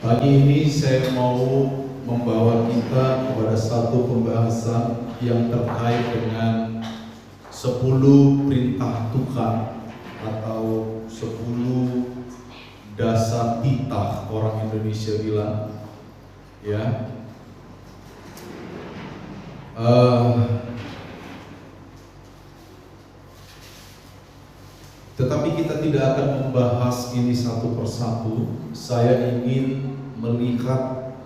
Pagi ini saya mau membawa kita kepada satu pembahasan yang terkait dengan 10 perintah Tuhan atau 10 dasar titah, orang Indonesia bilang, ya. Tetapi kita tidak akan membahas ini satu persatu. Saya ingin melihat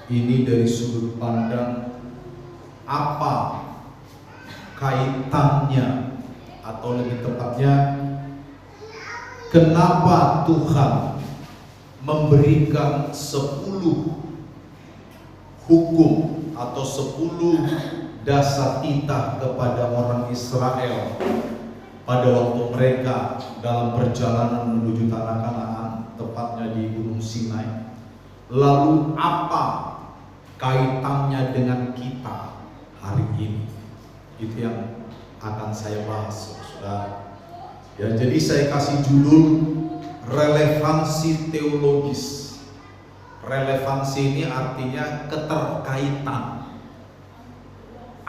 ini dari sudut pandang apa kaitannya, atau lebih tepatnya kenapa Tuhan memberikan 10 hukum atau 10 dasar titah kepada orang Israel pada waktu mereka dalam perjalanan menuju tanah Kanaan, tepatnya di Gunung Sinai. Lalu apa kaitannya dengan kita hari ini? Itu yang akan saya bahas, saudara. Ya, jadi saya kasih judul relevansi teologis. Relevansi ini artinya keterkaitan.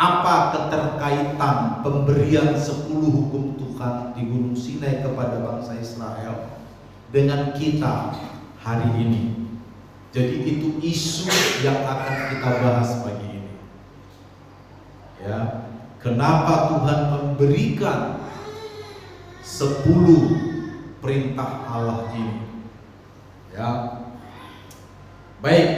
Apa keterkaitan pemberian 10 hukum Tuhan di Gunung Sinai kepada bangsa Israel dengan kita hari ini? Jadi itu isu yang akan kita bahas pagi ini. Ya, kenapa Tuhan memberikan 10 perintah Allah ini? Ya, baik.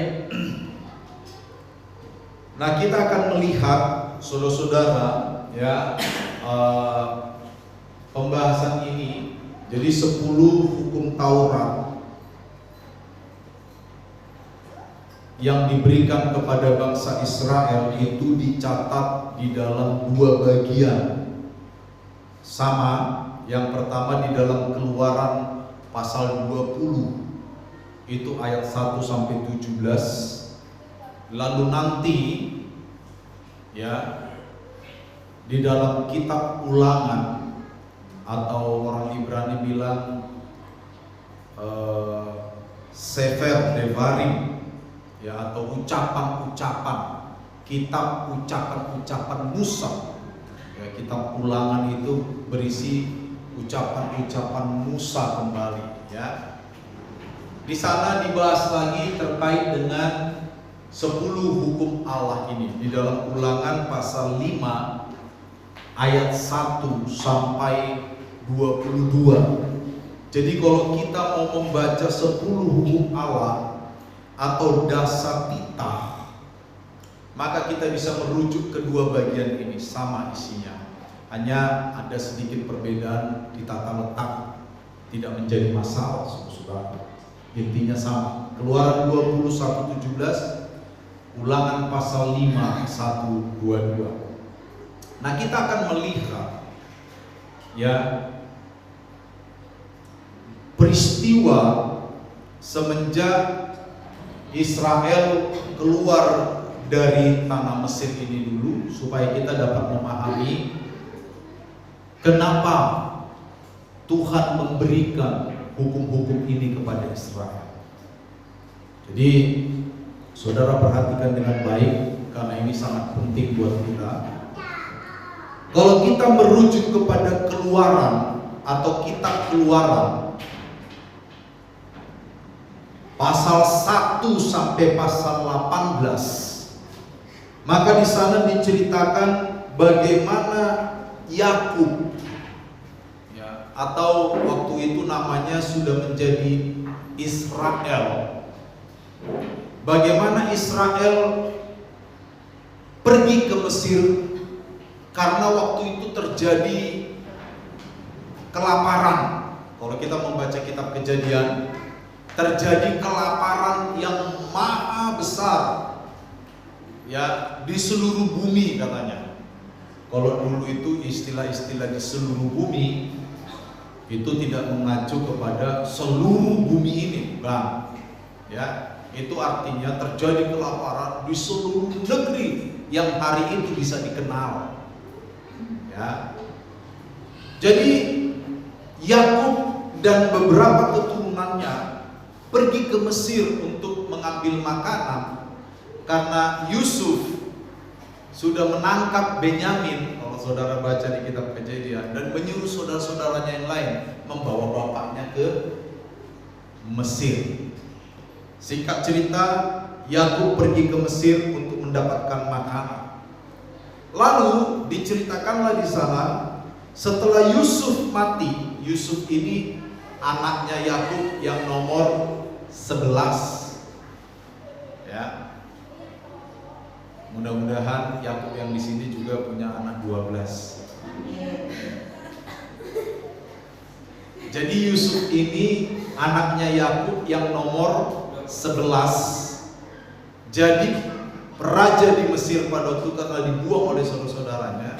Nah, kita akan melihat, saudara-saudara, ya, pembahasan ini. Jadi 10 hukum Taurat yang diberikan kepada bangsa Israel itu dicatat di dalam 2 bagian. Sama, yang pertama di dalam Keluaran pasal 20 itu ayat 1 sampai 17. Lalu nanti, ya, di dalam kitab Ulangan, atau orang Ibrani bilang Sefer Devarim, ya, atau ucapan-ucapan, kitab ucapan-ucapan Musa. Ya, kitab Ulangan itu berisi ucapan-ucapan Musa kembali, ya. Di sana dibahas lagi terkait dengan 10 hukum Allah ini di dalam Ulangan pasal 5 ayat 1 sampai 22. Jadi kalau kita mau membaca 10 hukum Allah atau dasar titah, maka kita bisa merujuk kedua bagian ini, sama isinya. Hanya ada sedikit perbedaan di tata letak, tidak menjadi masalah, saudara. Intinya sama. Keluaran 21:17, Ulangan pasal 5 1-22. Nah, kita akan melihat, ya, peristiwa semenjak Israel keluar dari tanah Mesir ini dulu, supaya kita dapat memahami kenapa Tuhan memberikan hukum-hukum ini kepada Israel. Jadi saudara perhatikan dengan baik, karena ini sangat penting buat kita. Kalau kita merujuk kepada Keluaran atau kitab Keluaran pasal 1 sampai pasal 18, maka di sana diceritakan bagaimana Yakub, ya, atau waktu itu namanya sudah menjadi Israel, bagaimana Israel pergi ke Mesir karena waktu itu terjadi kelaparan. Kalau kita membaca kitab Kejadian, terjadi kelaparan yang maha besar, ya, di seluruh bumi katanya. Kalau dulu itu istilah-istilah di seluruh bumi itu tidak mengacu kepada seluruh bumi ini, bukan, ya. Itu artinya terjadi kelaparan di seluruh negeri yang hari itu bisa dikenal, ya. Jadi Yakub dan beberapa keturunannya pergi ke Mesir untuk mengambil makanan karena Yusuf sudah menangkap Benyamin, kalau saudara baca di kitab Kejadian, dan menyuruh saudara-saudaranya yang lain membawa bapaknya ke Mesir. Singkat cerita, Yakub pergi ke Mesir untuk mendapatkan makanan. Lalu diceritakanlah di sana, setelah Yusuf mati, Yusuf ini anaknya Yakub yang nomor 11. Ya. Mudah-mudahan Yakub yang di sini juga punya anak 12. Jadi Yusuf ini anaknya Yakub yang nomor 11. Jadi raja di Mesir pada waktu karena dibuang oleh saudara-saudaranya,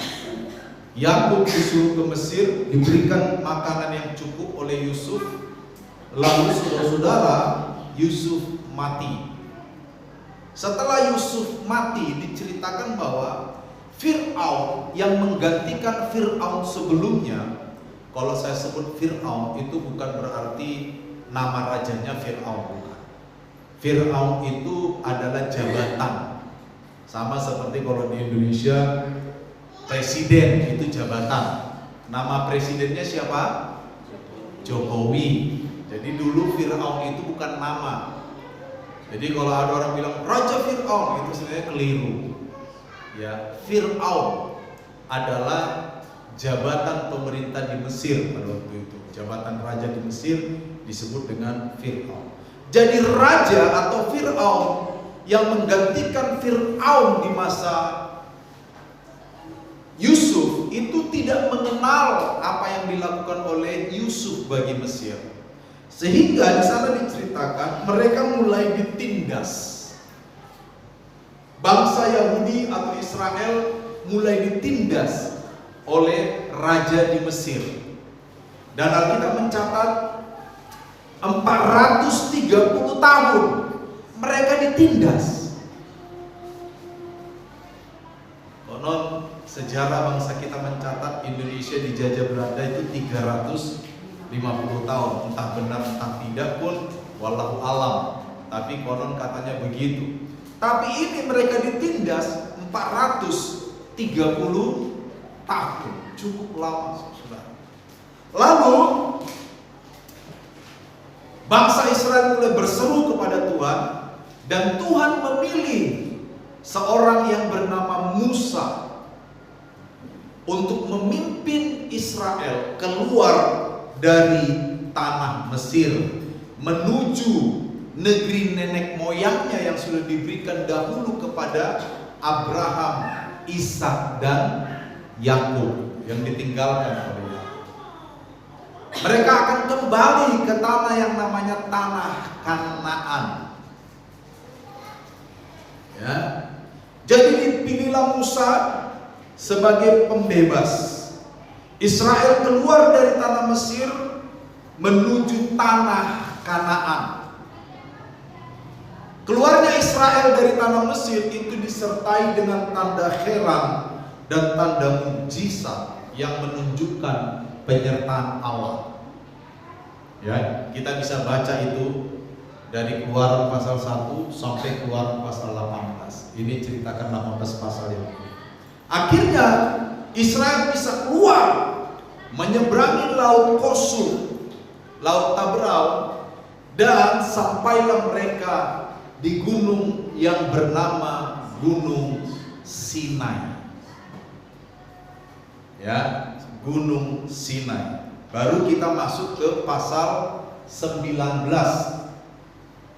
Yakub disuruh ke Mesir, diberikan makanan yang cukup oleh Yusuf. Lalu saudara-saudara, Yusuf mati. Setelah Yusuf mati, diceritakan bahwa Fir'aun yang menggantikan Fir'aun sebelumnya, kalau saya sebut Fir'aun itu bukan berarti nama rajanya Fir'aun, bukan. Fir'aun itu adalah jabatan. Sama seperti kalau di Indonesia presiden itu jabatan. Nama presidennya siapa? Jokowi. Jadi dulu Fir'aun itu bukan nama. Jadi kalau ada orang bilang Raja Fir'aun, itu sebenarnya keliru. Ya, Fir'aun adalah jabatan pemerintah di Mesir pada waktu itu. Jabatan raja di Mesir disebut dengan Fir'aun. Jadi raja atau Fir'aun yang menggantikan Fir'aun di masa Yusuf itu tidak mengenal apa yang dilakukan oleh Yusuf bagi Mesir. Sehingga di sana diceritakan mereka mulai ditindas. Bangsa Yahudi atau Israel mulai ditindas oleh raja di Mesir. Dan Alkitab mencatat 430 tahun mereka ditindas. Konon sejarah bangsa kita mencatat Indonesia dijajah Belanda itu 350 tahun, entah benar entah tidak pun wallahu alam, tapi konon katanya begitu. Tapi ini mereka ditindas 430 tahun, cukup lama, saudara. Lalu bangsa Israel mulai berseru kepada Tuhan, dan Tuhan memilih seorang yang bernama Musa untuk memimpin Israel keluar dari tanah Mesir menuju negeri nenek moyangnya yang sudah diberikan dahulu kepada Abraham, Ishak dan Yakub yang ditinggalkan oleh Yakub. Mereka akan kembali ke tanah yang namanya tanah Kanaan. Ya. Jadi dipilihlah Musa sebagai pembebas. Israel keluar dari tanah Mesir menuju tanah Kanaan. Keluarnya Israel dari tanah Mesir itu disertai dengan tanda heran dan tanda mujizat yang menunjukkan penyertaan Allah. Ya, kita bisa baca itu dari Keluaran pasal 1 sampai Keluaran pasal 18. Ini ceritakan 18 pasal yang ini. Akhirnya Israel bisa keluar menyeberangi Laut Kosul, Laut Tabrau, dan sampailah mereka di gunung yang bernama Gunung Sinai. Ya, Gunung Sinai. Baru kita masuk ke pasal 19.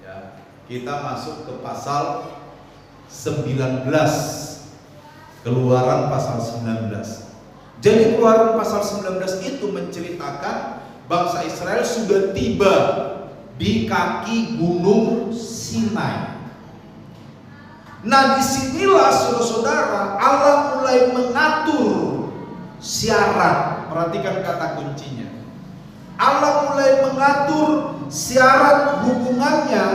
Ya, kita masuk ke pasal 19. Keluaran pasal 19. Jadi Keluaran pasal 19 itu menceritakan bangsa Israel sudah tiba di kaki Gunung Sinai. Nah, disinilah saudara-saudara Allah mulai mengatur syarat. Perhatikan kata kuncinya. Allah mulai mengatur syarat hubungannya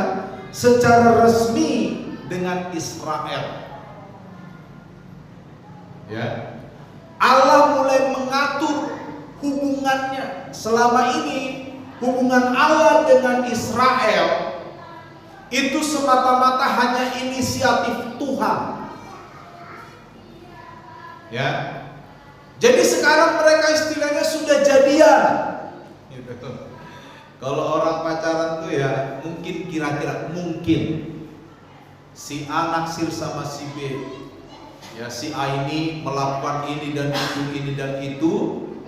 secara resmi dengan Israel. Ya, Allah mulai mengatur hubungannya. Selama ini hubungan Allah dengan Israel itu semata-mata hanya inisiatif Tuhan. Ya. Jadi sekarang mereka istilahnya sudah jadian. Gitu. Kalau orang pacaran tuh ya mungkin kira-kira si A naksir sama si B. Ya, si A ini melakukan ini dan itu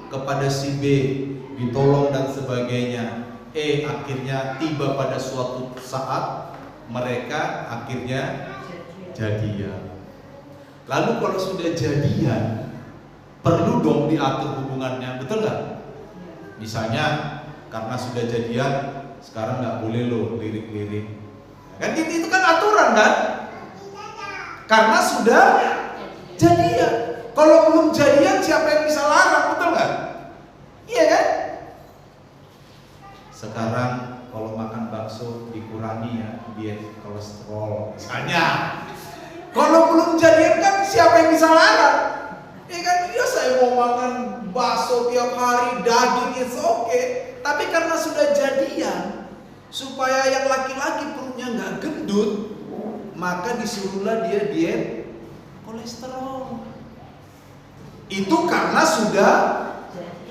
kepada si B, ditolong dan sebagainya. Akhirnya tiba pada suatu saat mereka akhirnya jadian. Lalu kalau sudah jadian, perlu dong diatur hubungannya, betul nggak? Misalnya karena sudah jadian, sekarang nggak boleh loh lirik-lirik. Kan itu kan aturan kan? Karena sudah jadian. Kalau belum jadian, siapa yang bisa larang, betul nggak? Iya kan? Sekarang kalau makan bakso dikurangi ya diet kolesterol misalnya. Kalau belum jadian kan siapa yang bisa larang? Ya kan, ya saya mau makan bakso tiap hari, daging it's okay. Tapi karena sudah jadian, supaya yang laki-laki perutnya nggak gendut, maka disuruhlah dia diet kolesterol. Itu karena sudah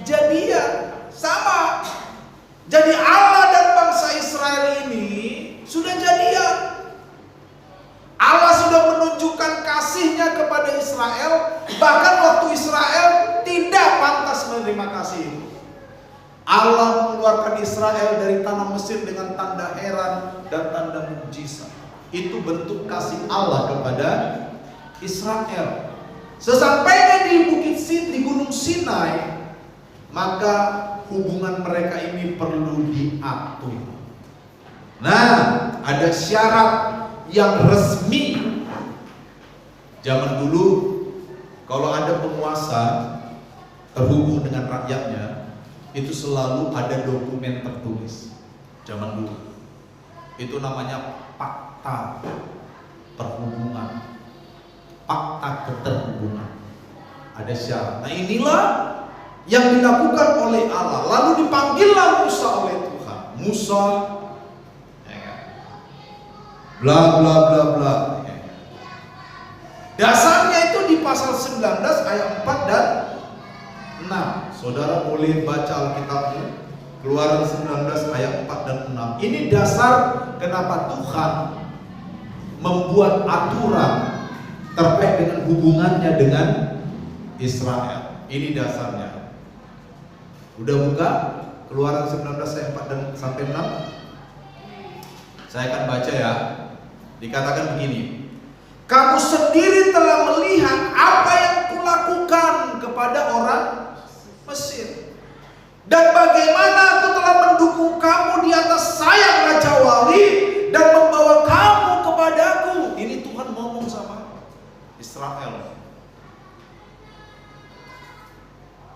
jadian. Sama. Jadi Allah dan bangsa Israel ini sudah jadian. Allah sudah menunjukkan kasih-Nya kepada Israel, bahkan waktu Israel tidak pantas menerima kasih itu. Allah mengeluarkan Israel dari tanah Mesir dengan tanda heran dan tanda mukjizat. Itu bentuk kasih Allah kepada Israel. Sesampainya di di Gunung Sinai, maka hubungan mereka ini perlu diatur. Nah, ada syarat yang resmi. Zaman dulu kalau ada penguasa terhubung dengan rakyatnya, itu selalu ada dokumen tertulis. Zaman dulu itu namanya fakta perhubungan, fakta keterhubungan. Ada syarat. Nah, inilah yang dilakukan oleh Allah. Lalu dipanggillah Musa oleh Tuhan. Musa, bla bla bla bla. Dasarnya itu di pasal 19 ayat 4 dan 6. Saudara boleh baca Alkitabmu, Keluaran 19 ayat 4 dan 6. Ini dasar kenapa Tuhan membuat aturan terkait dengan hubungannya dengan Israel. Ini dasarnya. Udah buka Keluaran 19 ayat 4 dan sampai 6. Saya akan baca ya. Dikatakan begini. Kamu sendiri telah melihat apa yang kulakukan kepada orang Mesir, dan bagaimana aku telah mendukung kamu di atas sayap Raja Wali dan membawa kamu kepadaku. Ini Tuhan ngomong sama Israel.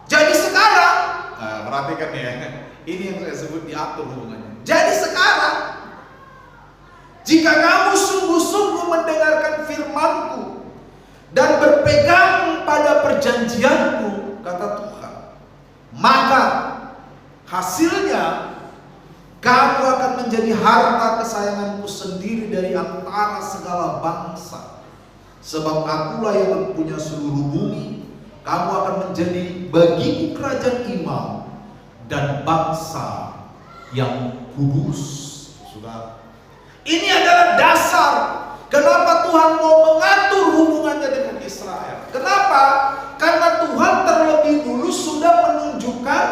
Jadi sekarang, perhatikan ya, ini yang saya sebut diatur hubungannya. Jadi sekarang, jika kamu sungguh-sungguh mendengarkan firman-Ku dan berpegang pada perjanjian-Ku, kata Tuhan, maka hasilnya kamu akan menjadi harta kesayangan-Ku sendiri dari antara segala bangsa. Sebab Akulah yang mempunyai seluruh bumi. Kamu akan menjadi bagiku kerajaan imam dan bangsa yang kudus. Saudara, ini adalah dasar kenapa Tuhan mau mengatur hubungannya dengan Israel. Kenapa? Karena Tuhan terlebih dulu sudah menunjukkan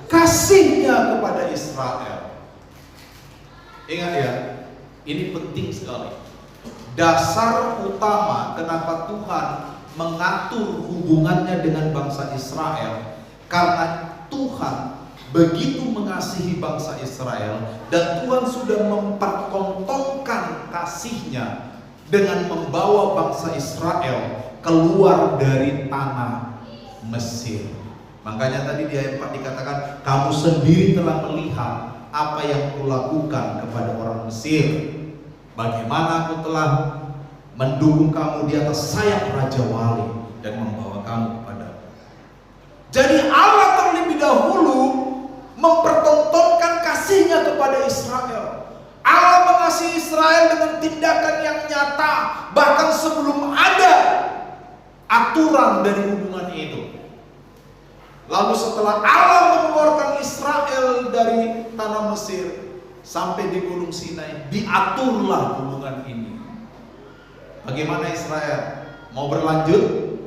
kasih-Nya kepada Israel. Ingat ya, ini penting sekali. Dasar utama kenapa Tuhan mengatur hubungannya dengan bangsa Israel, karena Tuhan begitu mengasihi bangsa Israel, dan Tuhan sudah mempertontonkan kasih-Nya dengan membawa bangsa Israel keluar dari tanah Mesir. Makanya tadi di ayat 4 dikatakan, kamu sendiri telah melihat apa yang kulakukan kepada orang Mesir, bagaimana aku telah mendukung kamu di atas sayap Raja Wali dan membawa kamu kepadaku. Jadi Allah terlebih dahulu mempertontonkan kasih-Nya kepada Israel. Allah mengawasi Israel dengan tindakan yang nyata, bahkan sebelum ada aturan dari hubungan itu. Lalu setelah Allah mengeluarkan Israel dari tanah Mesir sampai di Gunung Sinai, diaturlah hubungan ini. Bagaimana Israel? Mau berlanjut?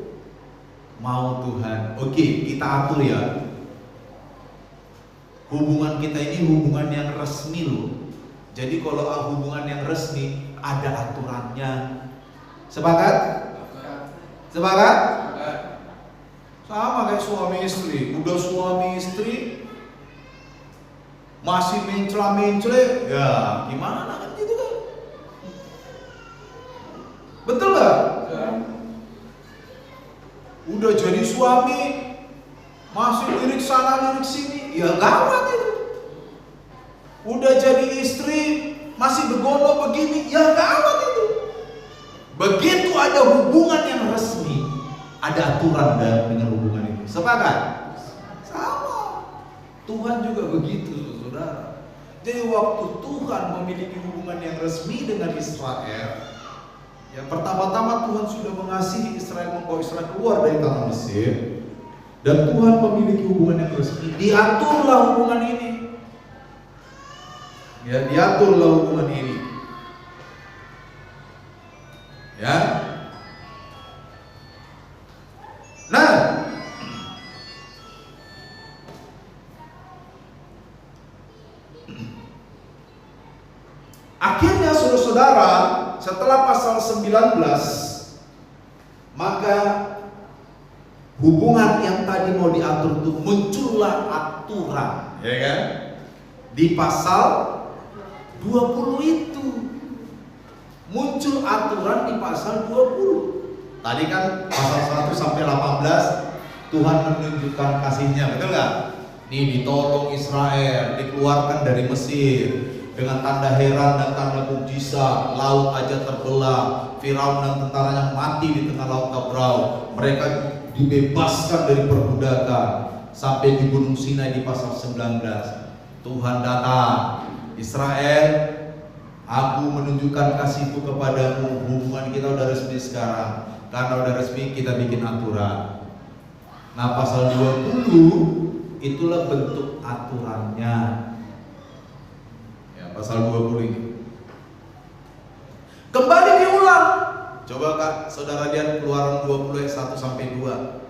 Mau Tuhan. Oke, kita atur ya. Hubungan kita ini hubungan yang resmi loh. Jadi kalau hubungan yang resmi ada aturannya. Sepakat? Sepakat? Sama kayak suami istri. Udah suami istri masih mencela-mencela, ya gimana kan gitu kan? Betul gak? Udah jadi suami masih lirik sana lirik sini, ya gawat itu. Udah jadi istri masih begono begini, ya gawat itu. Begitu ada hubungan yang resmi, ada aturan dengan hubungan itu. Sepakat? Sama. Tuhan juga begitu, saudara. Jadi waktu Tuhan memiliki hubungan yang resmi dengan Israel, ya pertama-tama Tuhan sudah mengasihi Israel, membawa Israel keluar dari tanah Mesir, dan Tuhan memiliki hubungan yang resmi. Diaturlah hubungan ini. Ya, diaturlah hubungan ini. Ya. Nah, akhirnya saudara-saudara, setelah pasal 19, maka hubungan yang tadi mau diatur itu muncullah aturan, ya kan? Di pasal 20 itu muncul aturan di pasal 20. Tadi kan pasal 1 sampai 18 Tuhan menunjukkan kasih-Nya, betul nggak? Nih ditolong Israel, dikeluarkan dari Mesir dengan tanda heran dan tanda mukjizat, laut aja terbelah, Firaun dan tentaranya mati di tengah laut Tabrau, mereka dibebaskan dari perbudakan. Sampai di Gunung Sinai di pasal 19, Tuhan datang, Israel, aku menunjukkan kasihku kepadamu. Hubungan kita udah resmi sekarang. Karena udah resmi, kita bikin aturan. Nah, pasal 20 itulah bentuk aturannya. Ya, pasal 20 ini kembali diulang. Coba Kak, saudara lihat Keluaran 20 ayat 1 sampai 2.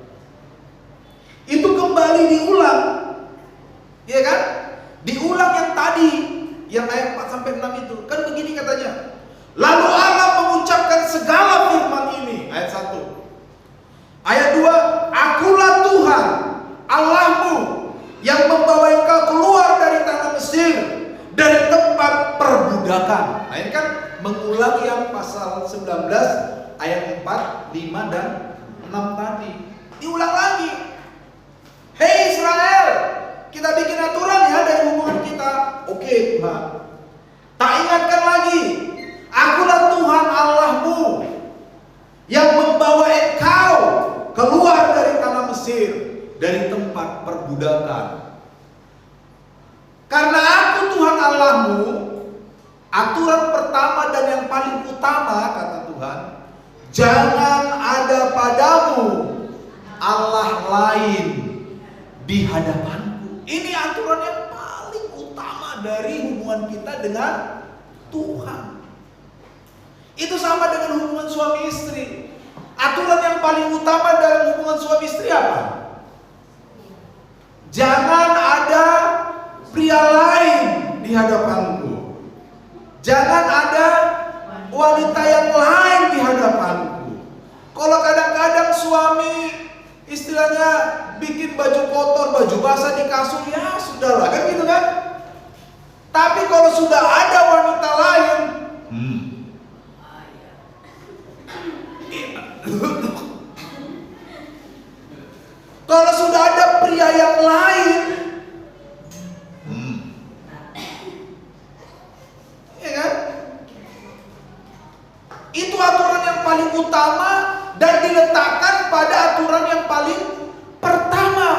Itu kembali diulang. Iya kan? Diulang yang tadi, yang ayat 4 sampai 6 itu. Kan begini katanya. Lalu Allah mengucapkan segala firman ini, ayat 1. Ayat 2, akulah Tuhan Allahmu yang membawa engkau keluar dari tanah Mesir, dari tempat perbudakan. Nah, ini kan mengulang yang pasal 19 ayat 4, 5 dan 6 tadi. Diulang lagi. Hei Israel, kita bikin aturan ya dari hubungan kita. Oke Tuhan. Tak ingatkan lagi, akulah Tuhan Allahmu yang membawa engkau keluar dari tanah Mesir, dari tempat perbudakan. Karena aku Tuhan Allahmu, aturan pertama dan yang paling utama kata Tuhan, jangan ada padamu Allah lain di hadapanku. Ini aturan yang paling utama dari hubungan kita dengan Tuhan. Itu sama dengan hubungan suami istri. Aturan yang paling utama dalam hubungan suami istri apa? Jangan ada pria lain di hadapanku. Jangan ada wanita yang lain di hadapanku. Kalau kadang-kadang suami istilahnya bikin baju kotor, baju basah di kasur, ya sudahlah, kan gitu kan? Tapi kalau sudah ada wanita lain, kalau sudah ada pria yang lain, ya kan? Itu aturan yang paling utama dan diletakkan pada aturan yang paling pertama.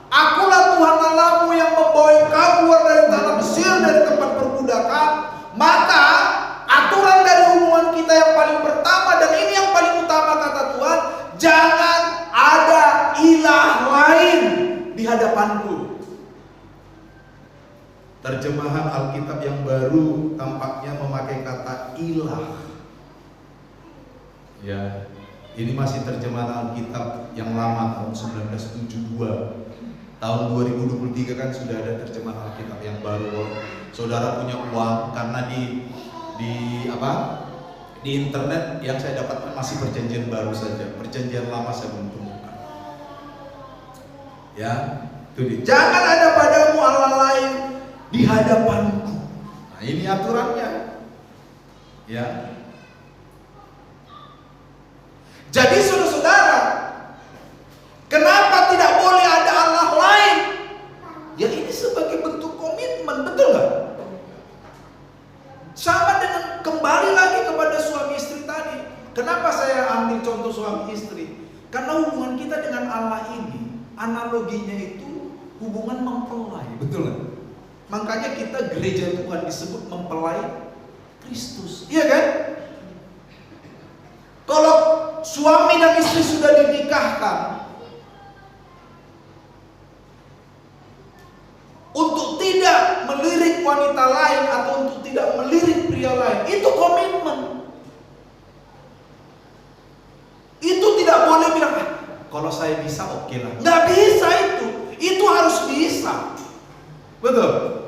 Akulah Tuhan Allahmu yang membawa engkau keluar dari tanah Mesir, dari tempat perbudakan. Maka hadapanku. Terjemahan Alkitab yang baru tampaknya memakai kata ilah. Ya, ini masih terjemahan Alkitab yang lama tahun 1972. Tahun 2023 kan sudah ada terjemahan Alkitab yang baru. Saudara punya uang, karena di internet yang saya dapatkan masih perjanjian baru saja. Perjanjian lama saya belum temukan. Ya, itu dia. Jangan ada padamu Allah lain di hadapanku. Nah, ini aturannya. Ya. Jadi saudara-saudara, kenapa tidak boleh ada Allah lain? Ya ini sebagai bentuk komitmen, betul nggak? Sama dengan kembali lagi kepada suami istri tadi. Kenapa saya ambil contoh suami istri? Karena hubungan kita dengan Allah ini, analoginya itu hubungan mempelai, betul nggak? Makanya kita gereja Tuhan disebut mempelai Kristus, iya kan? Kalau suami dan istri sudah dinikahkan, untuk tidak melirik wanita lain atau untuk tidak melirik pria lain, itu komitmen. Itu tidak boleh bilang, kalau saya bisa oke lah. Nggak bisa itu harus bisa. Betul?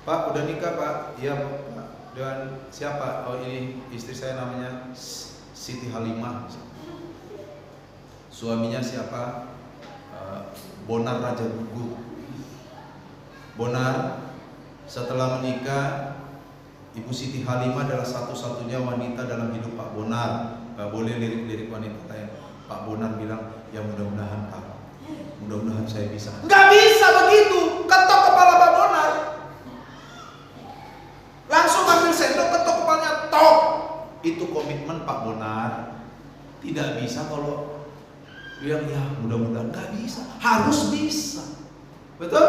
Pak, udah nikah Pak? Iya Pak. Dan siapa? Oh ini istri saya namanya Siti Halimah. Suaminya siapa? Bonar Raja Gugu. Bonar setelah menikah, Ibu Siti Halimah adalah satu-satunya wanita dalam hidup Pak Bonar. Gak boleh lirik-lirik wanita lain. Pak Bonar bilang, ya mudah-mudahan Pak, mudah-mudahan saya bisa. Gak bisa begitu, ketok kepala Pak Bonar. Langsung ambil sendok, ketok kepalanya, tok. Itu komitmen Pak Bonar. Tidak bisa kalau bilang ya mudah-mudahan, gak bisa. Harus bisa. Betul?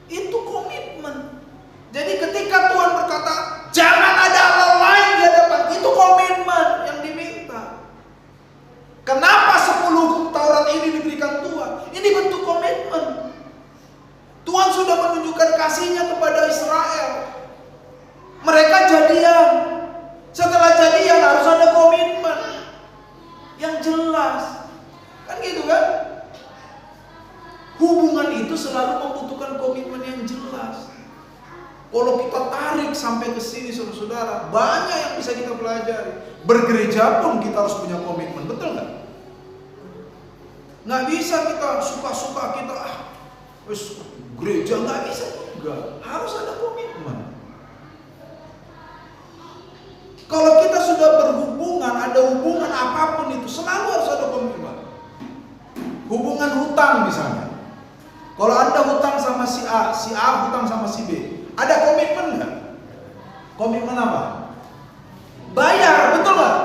Itu komitmen. Jadi ketika Tuhan berkata jangan ada Allah lain di hadapan, itu komitmen yang diminta. Kenapa 10 Taurat ini diberikan Tuhan? Ini bentuk komitmen. Tuhan sudah menunjukkan kasih-Nya kepada Israel. Mereka jadian. Setelah jadian harus ada komitmen yang jelas. Kan gitu kan? Hubungan itu selalu membutuhkan komitmen yang jelas. Kalau kita tarik sampai ke sini saudara-saudara, banyak yang bisa kita pelajari. Bergereja pun kita harus punya komitmen, betul nggak? Nggak bisa kita suka-suka kita gereja, nggak bisa juga. Harus ada komitmen. Kalau kita sudah berhubungan, ada hubungan apapun itu, selalu harus ada komitmen. Hubungan hutang misalnya. Kalau Anda hutang sama si A hutang sama si B, ada komitmen nggak? Komitmen apa? Bayar, betul nggak?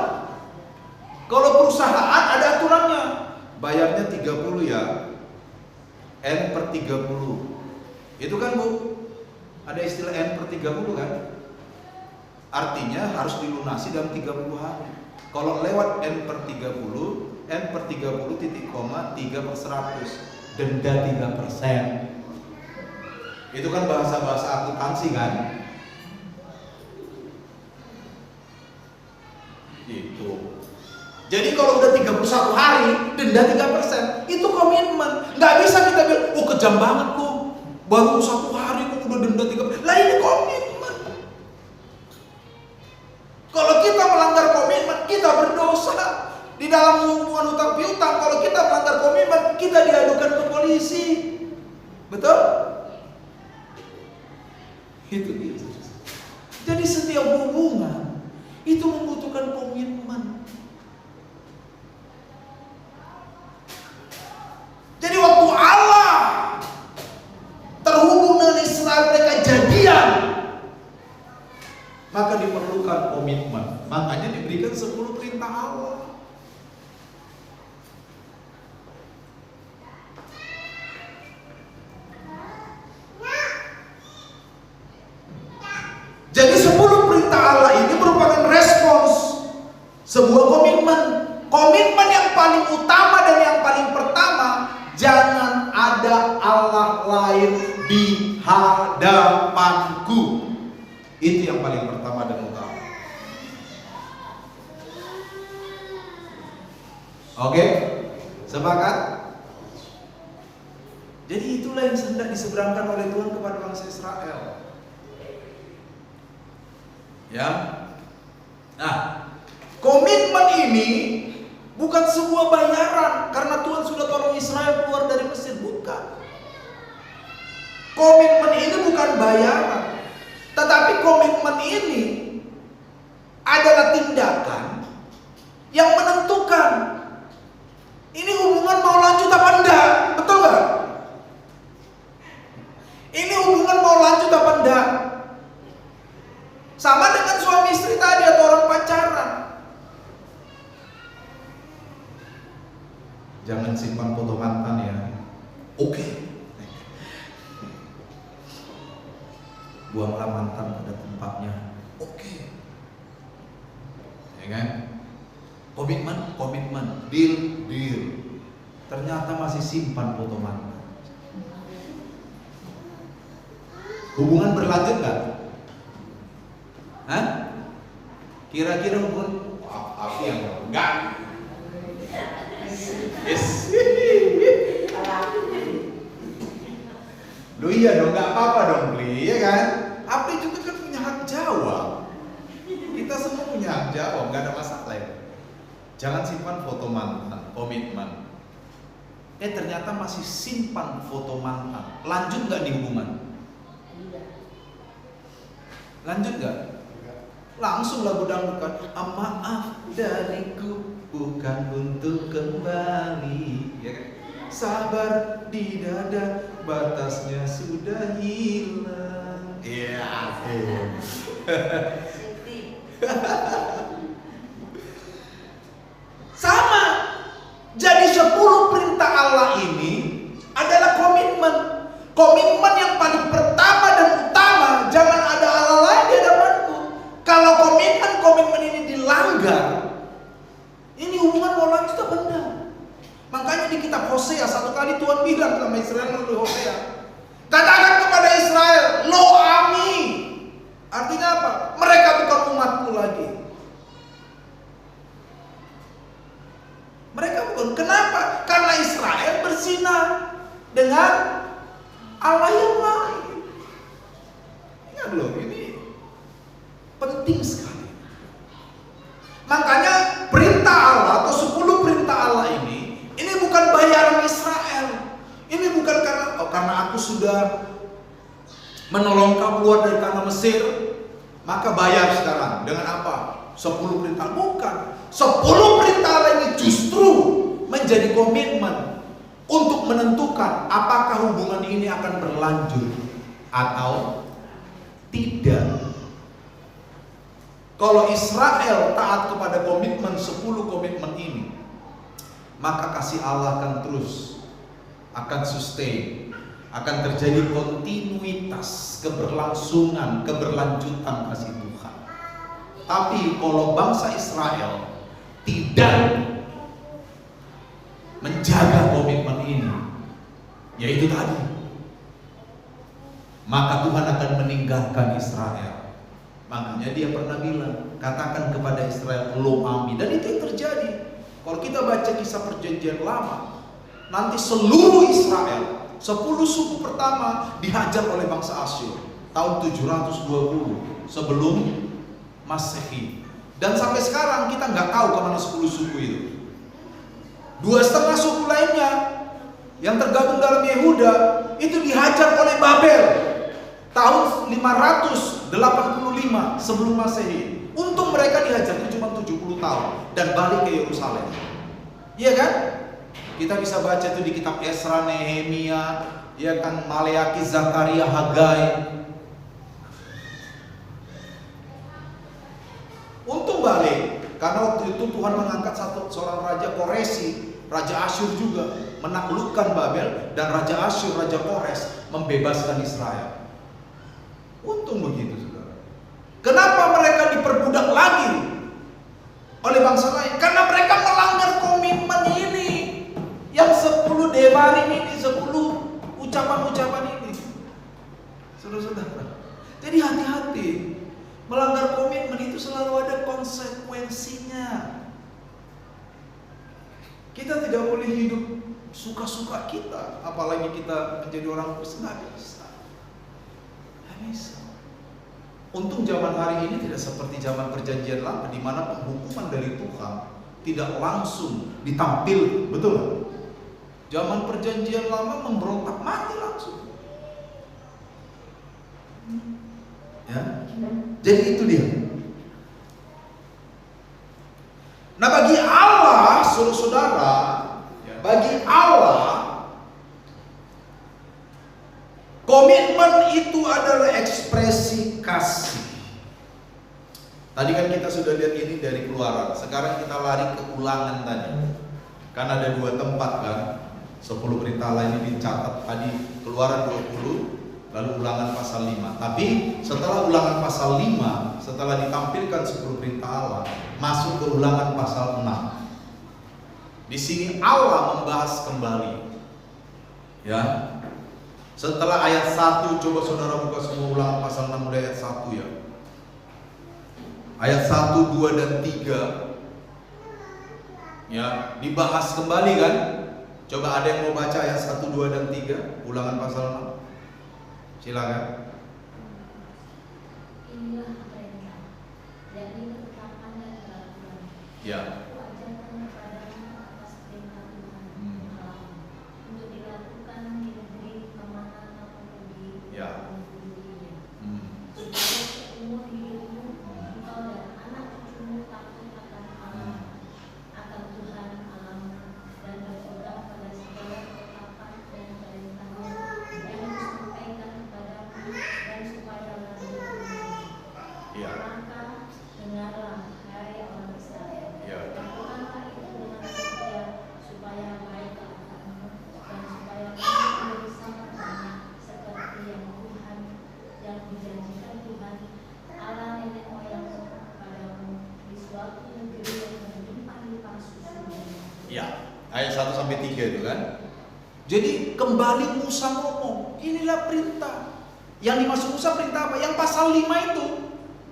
Kalau perusahaan ada aturannya, bayarnya 30 ya, N/30. Itu kan Bu, ada istilah N/30 kan? Artinya harus dilunasi dalam 30 hari. Kalau lewat N/30 titik koma 3/100. Denda 3%. Itu kan bahasa-bahasa akuntansi kan? Gitu. Jadi kalau udah 31 hari, denda 3%, itu komitmen. Nggak bisa kita bilang, oh kejam banget kok, baru 1 hari kok udah denda 3%. Lah ini komitmen. Kalau kita melanggar komitmen, kita berdosa. Di dalam hubungan hutang piutang, kalau kita melanggar komitmen, kita diadukan ke polisi. Betul? Itu dia. Jadi setiap hubungan itu membutuhkan komitmen. Jadi waktu Allah terhubung dengan Israel, mereka jadian, maka diperlukan komitmen. Makanya diberikan 10 perintah Allah. Jadi 10 perintah Allah ini merupakan respons sebuah komitmen. Komitmen yang paling utama dan yang paling pertama, jangan pertama dan utama. Oke? Sepakat? Jadi itulah yang hendak diseberangkan oleh Tuhan kepada bangsa Israel. Ya. Nah, komitmen ini bukan sebuah bayaran karena Tuhan sudah tolong Israel keluar dari Mesir, bukan. Komitmen ini bukan bayaran, tetapi komitmen ini adalah tindakan yang menentukan ini hubungan mau lanjut apa enggak, betul nggak? Ini hubungan mau lanjut apa enggak? Sama dengan suami istri tadi atau orang pacaran. Jangan simpan foto mantan ya. Oke. Buanglah mantan pada tempatnya. Oke. Ya kan? Komitmen, deal. Ternyata masih simpan foto mantan. Hubungan berlanjut nggak? Hah? Kira-kira hubungan apa yang enggak? Yes. Lu iya dong, nggak apa-apa dong, Bli, ya kan? Apri juga kan punya hak jawab. Kita semua punya hak jawab, nggak ada masalah ya. Jangan simpan foto mantan, komitmen. Ternyata masih simpan foto mantan. Lanjut nggak nih hubungan? Lanjut nggak? Langsung lagu dangdut kan, maaf dariku bukan untuk kembali, ya kan? Sabar di dada, batasnya sudah hilang. Iya. Sama. Jadi 10 perintah Allah ini adalah komitmen. Komitmen yang paling pertama dan utama, jangan ada Allah lain di hadapanku. Kalau komitmen ini dilanggar, ini hubungan mau lanjut apa enggak? Makanya di kitab Hosea satu kali Tuhan bilang sama Israel melalui Hosea, katakan kepada Israel, lo ami. Artinya apa? Mereka bukan umatku lagi. Mereka bukan. Kenapa? Karena Israel berzina dengan Allah yang lain. Ingat loh, ini penting sekali. Makanya perintah Allah atau 10 perintah Allah ini bukan bayaran Israel. Ini bukan karena aku sudah menolong kamu keluar dari tanah Mesir, maka bayar sekarang. Dengan apa? 10 perintah. Bukan. 10 perintah Allah ini justru menjadi komitmen untuk menentukan apakah hubungan ini akan berlanjut atau tidak. Kalau Israel taat kepada komitmen 10 komitmen ini, maka kasih Allah akan terus, akan sustain, akan terjadi kontinuitas, keberlangsungan, keberlanjutan kasih Tuhan. Tapi kalau bangsa Israel tidak menjaga komitmen ini, yaitu tadi, maka Tuhan akan meninggalkan Israel. Makanya dia pernah bilang, katakan kepada Israel, lo ami. Dan itu yang terjadi. Kalau kita baca kisah perjanjian lama, nanti seluruh Israel, 10 suku pertama dihajar oleh bangsa Asyur tahun 720 sebelum Masehi. Dan sampai sekarang kita nggak tahu kemana 10 suku itu. 2,5 suku lainnya yang tergabung dalam Yehuda itu dihajar oleh Babel tahun 585 sebelum Masehi. Untung mereka dihajar itu cuma 70 tahun dan balik ke Yerusalem. Iya kan? Kita bisa baca itu di kitab Esra, Nehemia, ya kan, Maleaki, Zakaria, Hagai. Untung balik karena waktu itu Tuhan mengangkat seorang raja Koresi, raja Asyur juga, menaklukkan Babel, dan raja Asyur, raja Kores membebaskan Israel. Untung begitu, saudara. Kenapa mereka diperbudak lagi oleh bangsa lain? Karena mereka melanggar komitmen ini, yang 10 devarim ini, 10 ucapan-ucapan ini, saudara-saudara. Jadi hati-hati melanggar komitmen itu selalu ada konsekuensinya. Kita tidak boleh hidup suka-suka kita, apalagi kita menjadi orang Kristen. Nggak bisa. Untung zaman hari ini tidak seperti zaman perjanjian lama, di mana penghukuman dari Tuhan tidak langsung ditampil, betul nggak? Zaman perjanjian lama memberontak mati langsung. Ya, jadi itu dia. Nah, bagi Allah, saudara, bagi Allah, komitmen itu adalah ekspresi kasih. Tadi kan kita sudah lihat ini dari Keluaran. Sekarang kita lari ke Ulangan tadi. Kan ada 2 tempat kan. 10 perintah Allah ini dicatat tadi Keluaran 20, lalu Ulangan pasal 5. Tapi setelah Ulangan pasal 5, setelah ditampilkan 10 perintah Allah, masuk ke Ulangan pasal 6. Di sini Allah membahas kembali. Ya. Setelah ayat 1, coba saudara buka semua Ulangan pasal 6 mulai ayat 1 ya. Ayat 1, 2 dan 3. Ya, dibahas kembali kan? Coba ada yang mau baca ayat 1, 2 dan 3 Ulangan pasal 6. Silakan. Inilah perintah, jadi ketetapan dan peraturan. Ya. Aku ajarkan kepadamu atas perintah Tuhan Allahmu untuk dilakukan di negeri kemana kamu pergi dan mengunjunginya. Supaya seumur hidupmu engkau dan anak cucumu takut akan Allah, akan Tuhan Allahmu, dan berpegang pada segala ketetapan dan perintahnya yang disampaikan kepadamu, dan supaya Ya. maka dengarlah hai orang Israel, Ya. lakukanlah itu dengan setia supaya baik keadaanmu dan supaya kamu menjadi sama banyak seperti yang Tuhan yang dijanjikan Tuhan Allah nenek moyangmu kepadamu di suatu negeri yang berlimpah-limpah susu dan minyak. Ya. Ayat 1 sampai 3 itu kan. Jadi kembali Musa ngomong, inilah perintah. Yang dimaksud Musa perintah apa? Yang pasal 5 itu,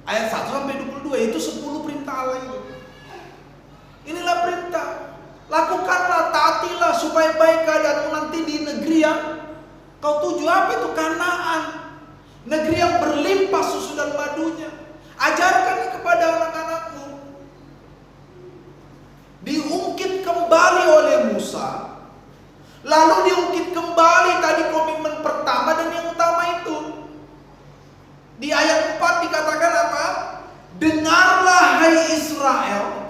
ayat 1 sampai 22 itu 10 perintah Allah itu. Inilah perintah. Lakukanlah, taatilah supaya baik keadaanmu nanti di negeri yang kau tuju. Apa itu? Kanaan. Negeri yang berlimpah susu dan madunya. Ajarkan kepada anak-anakmu. Diungkit kembali oleh Musa. Lalu diungkit kembali tadi komitmen pertama dan yang utama itu. Di ayat 4 dikatakan apa? Dengarlah hai Israel,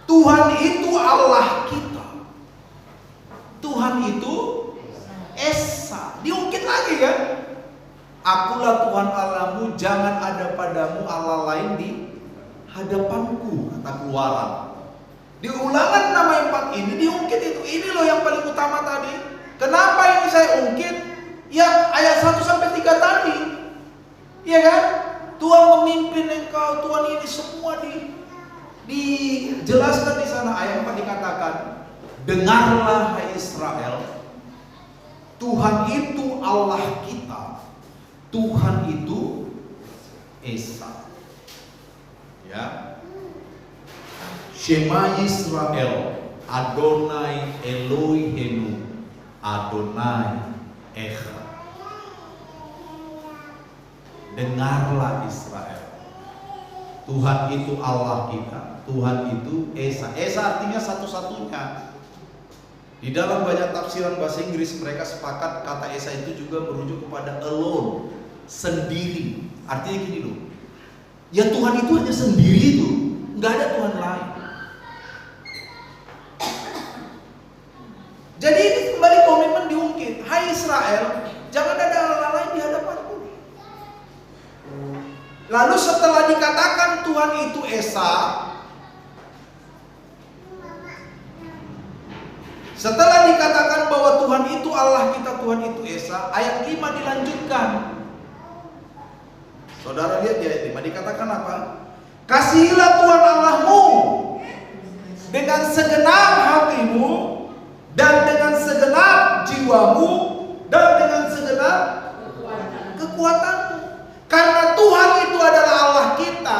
Tuhan itu Allah kita. Tuhan itu Esa. Diungkit lagi kan? Akulah Tuhan Allahmu, jangan ada padamu Allah lain di hadapanku, kata Keluaran. Di Ulangan 6 ayat 4 ini diungkit itu. Ini loh yang paling utama tadi. Kenapa ini saya ungkit? Ya ayat 1 sampai 3 tadi. Iya kan? Tuhan memimpin engkau, Tuhan ini semua dijelaskan di sana. Ayat 4 dikatakan, dengarlah hai Israel, Tuhan itu Allah kita, Tuhan itu Esa. Ya. Shema Yisrael, Adonai Elohenu, Adonai Echad. Dengarlah Israel, Tuhan itu Allah kita, Tuhan itu Esa. Esa artinya satu-satunya. Di dalam banyak tafsiran bahasa Inggris mereka sepakat kata Esa itu juga merujuk kepada alone, sendiri. Artinya gini loh, ya Tuhan itu hanya sendiri itu, nggak ada Tuhan lain. Jadi ini kembali komitmen diungkit. Hai Israel, jangan ada Allah lain di hadapanku. Lalu setelah dikatakan Tuhan itu Esa, setelah dikatakan bahwa Tuhan itu Allah kita, Tuhan itu Esa, ayat 5 dilanjutkan. Saudara lihat di ayat 5 dikatakan apa? Kasihilah Tuhan Allahmu dengan segenap hatimu, dan dengan segenap jiwamu, dan dengan segenap kekuatanmu. Karena Tuhan itu adalah Allah kita,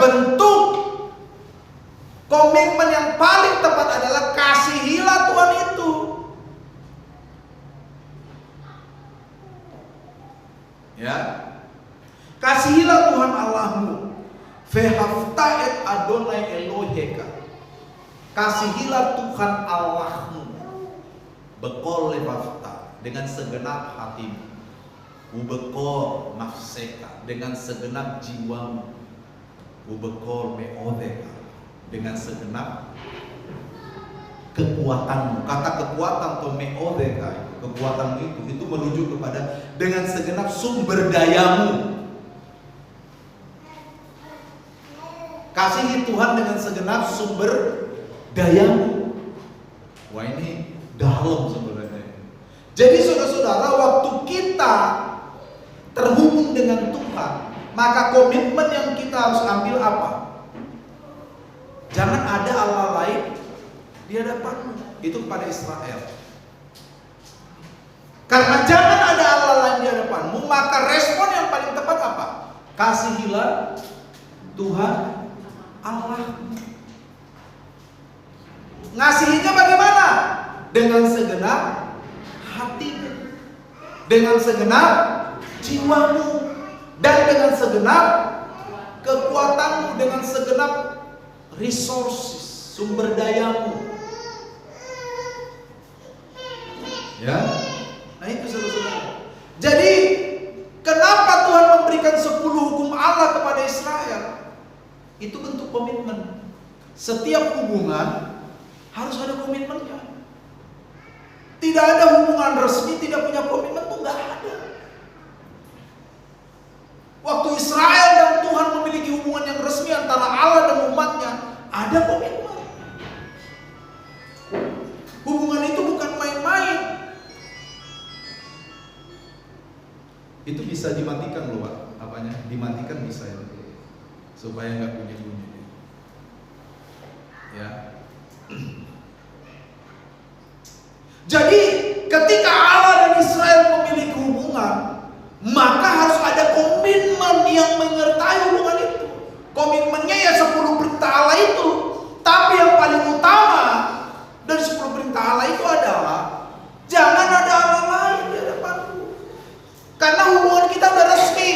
bentuk komitmen yang paling tepat adalah kasihilah Tuhan itu. Ya, kasihilah Tuhan Allahmu. Vehavta et Adonai Eloheka. Kasihilah Tuhan Allahmu. Bekol levavta, dengan segenap hatimu. Ubekol nafseka, dengan segenap jiwamu. Ubekol meodeka, dengan segenap kekuatanmu. Kata kekuatan atau meodeka, kekuatanmu itu merujuk kepada dengan segenap sumber dayamu. Kasihi Tuhan dengan segenap sumber dayamu. Wah, ini dalam sebenarnya. Jadi saudara-saudara, waktu kita terhubung dengan Tuhan, maka komitmen yang kita harus ambil apa? Jangan ada Allah lain di hadapanmu. Itu kepada Israel. Karena jangan ada Allah lain di hadapanmu, maka respon yang paling tepat apa? Kasihilah Tuhan Allah. Ngasihinya bagaimana? Dengan segenap hatimu, dengan segenap jiwamu, dan dengan segenap kekuatanmu, dengan segenap resources, sumber dayamu. Ya, nah itu saudara-saudara. Jadi kenapa Tuhan memberikan 10 hukum Allah kepada Israel? Itu bentuk komitmen. Setiap hubungan harus ada komitmennya. Tidak ada hubungan resmi tidak punya komitmen, itu nggak ada. Waktu Israel dan Tuhan memiliki hubungan yang resmi antara Allah dan umatnya, ada komitmen. Hubungan itu bukan main-main. Itu bisa dimatikan loh, Pak. Apanya? Dimatikan bisa ya. Supaya nggak bunyi-bunyi. Ya. Jadi ketika Allah dan Israel memiliki hubungan, maka harus ada komitmen yang menyertai hubungan itu. Komitmennya ya 10 perintah Allah itu. Tapi yang paling utama dari 10 perintah Allah itu adalah jangan ada Allah lain di hadapanku. Karena hubungan kita udah resmi.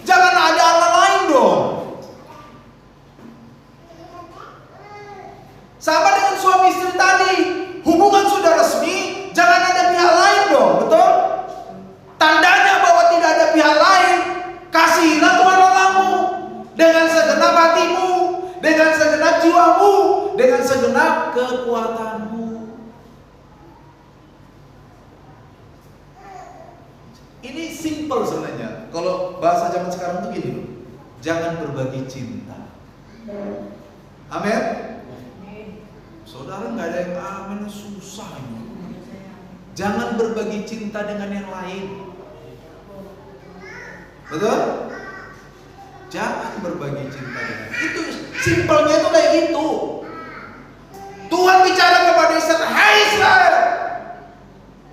Jangan ada Allah lain dong. Sama dengan suami istri tadi, hubungan sudah resmi, jangan ada pihak lain dong, betul? Tandanya bahwa tidak ada pihak lain, kasihilah Tuhan Allahmu dengan segenap hatimu, dengan segenap jiwamu, dengan segenap kekuatanmu. Ini simple sebenarnya. Kalau bahasa zaman sekarang tuh gini, jangan berbagi cinta. Amin. Saudara nggak ada yang aman, susah ini. Jangan berbagi cinta dengan yang lain. Betul? Jangan berbagi cinta dengan. Itu simpelnya itu kayak gitu. Tuhan bicara kepada Israel, hai Israel,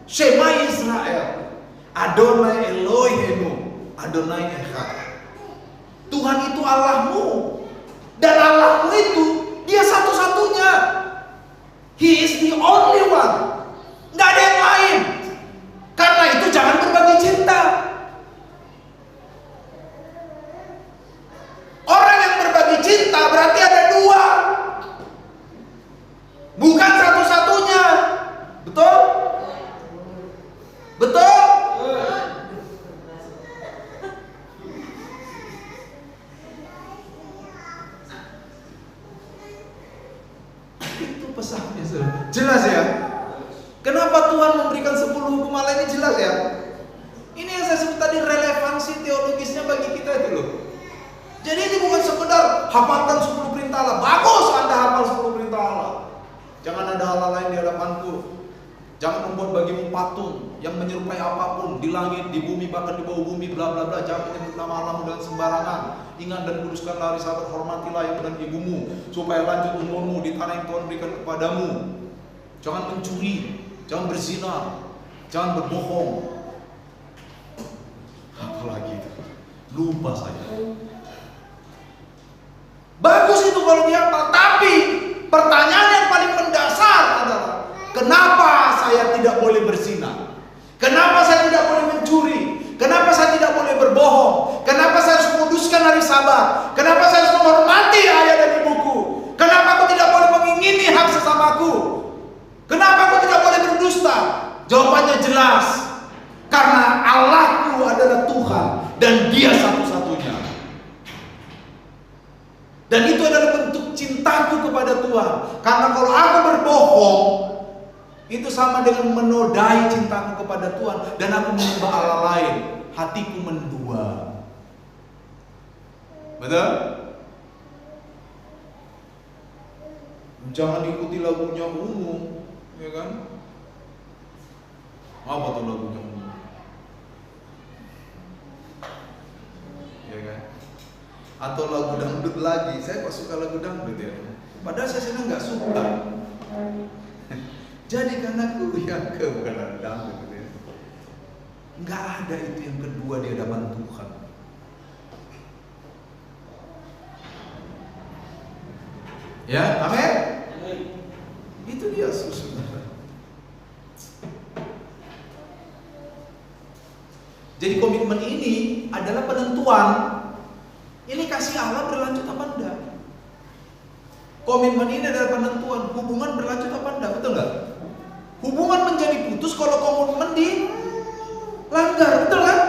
Shema Israel, Adonai Elohenu, Adonai Echad. Tuhan itu Allahmu, dan Allahmu itu Dia satu-satunya. He is the only one. Nggak ada yang lain. Karena itu jangan berbagi cinta. Orang yang berbagi cinta berarti ada dua, bukan satu-satunya. Betul? Betul? Itu pesannya, saudara. Jelas ya? Kenapa Tuhan memberikan 10 hukum Allah ini jelas ya? Ini yang saya sebut tadi relevansi teologisnya bagi kita itu loh. Jadi ini bukan sekedar hafalkan 10 perintah Allah. Bagus Anda hafal 10 perintah Allah. Jangan ada Allah lain di hadapanku. Jangan membuat bagimu patung yang menyerupai apapun di langit, di bumi, bahkan di bawah bumi, bla bla bla. Jangan menyebut nama Allahmu dengan sembarangan. Ingat dan kuduskanlah hari Sabat, hormatilah ibu dan ibumu, supaya lanjut umurmu di tanah yang Tuhan berikan kepadamu. Jangan mencuri, jangan berzina, jangan berbohong. Apalagi itu, lupa saja. Pertanyaan yang paling mendasar adalah, kenapa saya tidak boleh berzina? Kenapa saya tidak boleh mencuri? Kenapa saya tidak boleh berbohong? Kenapa saya harus menguduskan hari Sabat? Kenapa saya harus menghormati ayah dan ibuku? Kenapa aku tidak boleh mengingini hak sesamaku? Kenapa aku tidak boleh berdusta? Jawabannya jelas. Karena Allahku adalah Tuhan dan Dia satu-satunya. Dan itu adalah bentuk cintaku kepada Tuhan. Karena kalau aku berbohong, itu sama dengan menodai cintaku kepada Tuhan. Dan aku menyembah Allah lain, hatiku mendua. Betul? Jangan ikuti lagunya Ungu, ya kan? Apa tuh lagunya Ungu? Ya kan? Atau lagu dangdut lagi. Saya kok suka lagu dangdut ya? Padahal saya senang nggak suka. Jadikan aku yang bukan lagu dangdut gitu ya. Nggak ada itu yang kedua di hadapan Tuhan. Ya, amin. Itu dia saudara. Jadi komitmen ini adalah penentuan. Ini kasih Allah berlanjut apa enggak? Komitmen ini adalah penentuan hubungan berlanjut apa enggak, betul enggak? Hubungan menjadi putus kalau komitmen dilanggar, betul kan?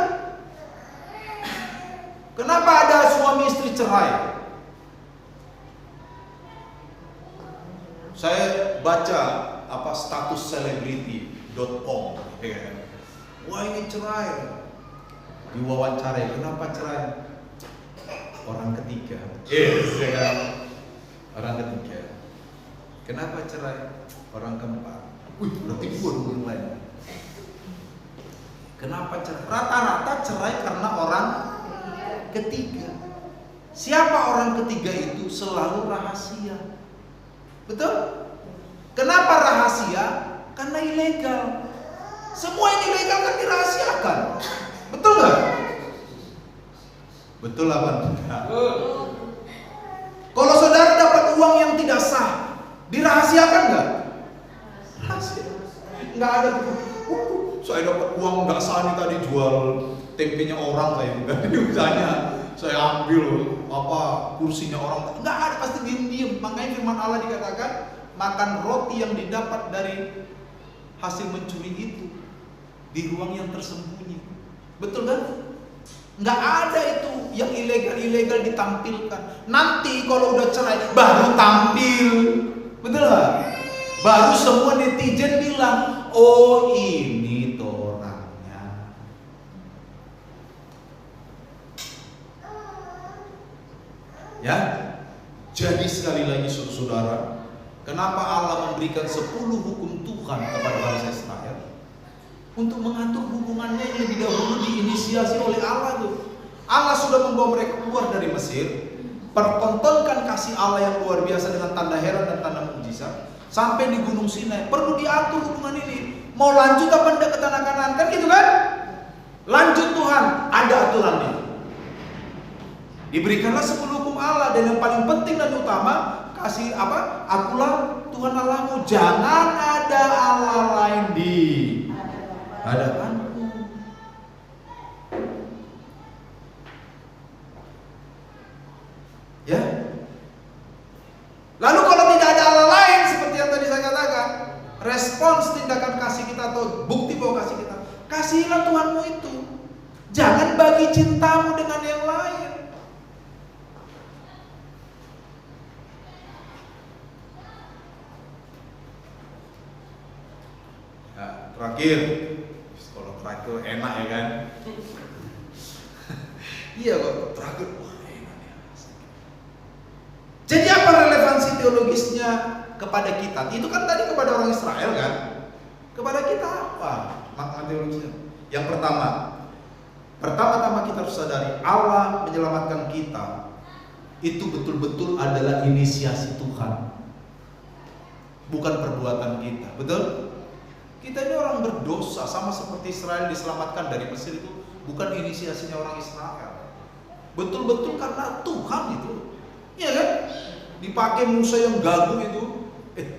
Kenapa ada suami istri cerai? Saya baca status celebrity.com, ya kan? Wah, ini cerai. Diwawancarai, kenapa cerai? Orang ketiga. Yes, ya kan? Orang ketiga. Kenapa cerai? Orang keempat. Berarti gua dulu yang lain. Kenapa cerai? Rata-rata cerai karena orang ketiga. Siapa orang ketiga itu? Selalu rahasia. Betul? Kenapa rahasia? Karena ilegal. Semua yang ilegal kan dirahasiakan. Betul nggak? Betul apa enggak? Kalau saudara dapat uang yang tidak sah, dirahasiakan nggak? Rahasia. Nggak ada. Saya dapat uang nggak sah nih tadi, jual tempenya orang saya enggak. Misalnya saya ambil kursinya orang, nggak ada, pasti diem-diem. Makanya firman Allah dikatakan, makan roti yang didapat dari hasil mencuri itu di ruang yang tersembunyi. Betul kan? Nggak ada itu yang ilegal ditampilkan. Nanti kalau udah cerai baru tampil. Betul nggak? Baru semua netizen bilang, oh ini tuh orangnya. Ya, jadi sekali lagi saudara, kenapa Allah memberikan 10 hukum Tuhan kepada bangsa Israel? Untuk mengatur hubungannya yang lebih dahulu diinisiasi oleh Allah tuh. Allah sudah membawa mereka keluar dari Mesir, pertontonkan kasih Allah yang luar biasa dengan tanda heran dan tanda mukjizat, sampai di Gunung Sinai. Perlu diatur hubungan ini. Mau lanjut apa enggak ke tanah Kanaan, kan gitu kan? Lanjut Tuhan, ada aturannya. Diberikanlah 10 hukum Allah, dan yang paling penting dan utama, kasih akulah Tuhan Allahmu, jangan ada Allah lain di hadapanku. Ya. Lalu kalau tidak ada Allah lain, seperti yang tadi saya katakan, respons tindakan kasih kita atau bukti bahwa kasih kita, kasihilah Tuhanmu itu. Jangan bagi cintamu dengan yang lain. Ya, terakhir, kalau terakhir enak ya kan? Iya kok terakhir, wah enak ya. Jadi apa relevansi teologisnya kepada kita? Itu kan tadi kepada orang Israel kan? Kepada kita apa makna teologisnya? Yang pertama-tama kita harus sadari, Allah menyelamatkan kita itu betul-betul adalah inisiasi Tuhan, bukan perbuatan kita. Betul? Kita ini orang berdosa, sama seperti Israel diselamatkan dari Mesir itu bukan inisiasinya orang Israel. Betul-betul karena Tuhan itu. Iya kan? Dipakai Musa yang gagu itu.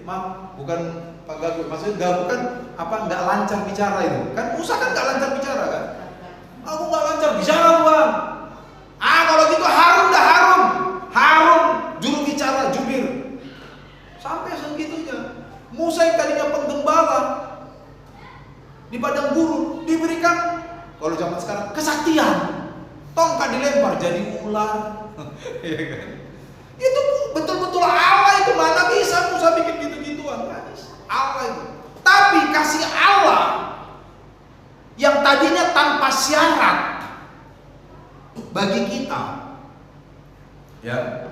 Maaf, bukan Pak Gagu, maksudnya gagu kan apa, nggak lancar bicara itu. Kan Musa kan nggak lancar bicara kan? Aku nggak lancar bicara Tuhan. Kalau gitu Harun dah Harun juru bicara, jubir. Sampai segitunya. Musa yang tadinya penggembala di padang gurun diberikan, kalau zaman sekarang, kesaktian. Tongkat dilempar jadi ular. Iya kan? Itu betul-betul Allah itu, mana bisa Musa bikin gitu-gituan? Allah itu. Tapi kasih Allah yang tadinya tanpa syarat bagi kita. Ya.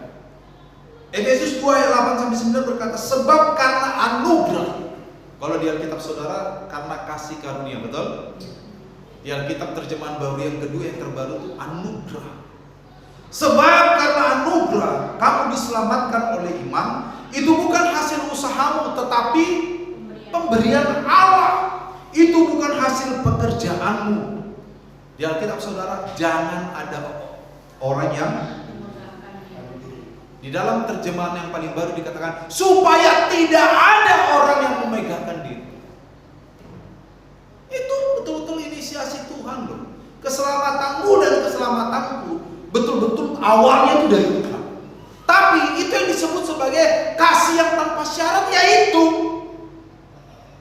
Efesus 2 ayat 8 sampai 9 berkata, sebab karena anugerah. Kalau di Alkitab saudara, karena kasih karunia, betul? Di Alkitab terjemahan baru yang kedua yang terbaru itu anugerah. Sebab karena anugerah kamu diselamatkan oleh iman. Itu bukan hasil usahamu, tetapi pemberian Allah. Itu bukan hasil pekerjaanmu. Di Alkitab saudara, jangan ada orang yang, di dalam terjemahan yang paling baru dikatakan, supaya tidak ada orang yang memegahkan diri. Itu betul-betul inisiasi Tuhan loh. Keselamatanmu dan keselamatanku betul-betul awalnya itu dari Tuhan. Tapi itu yang disebut sebagai kasih yang tanpa syarat, yaitu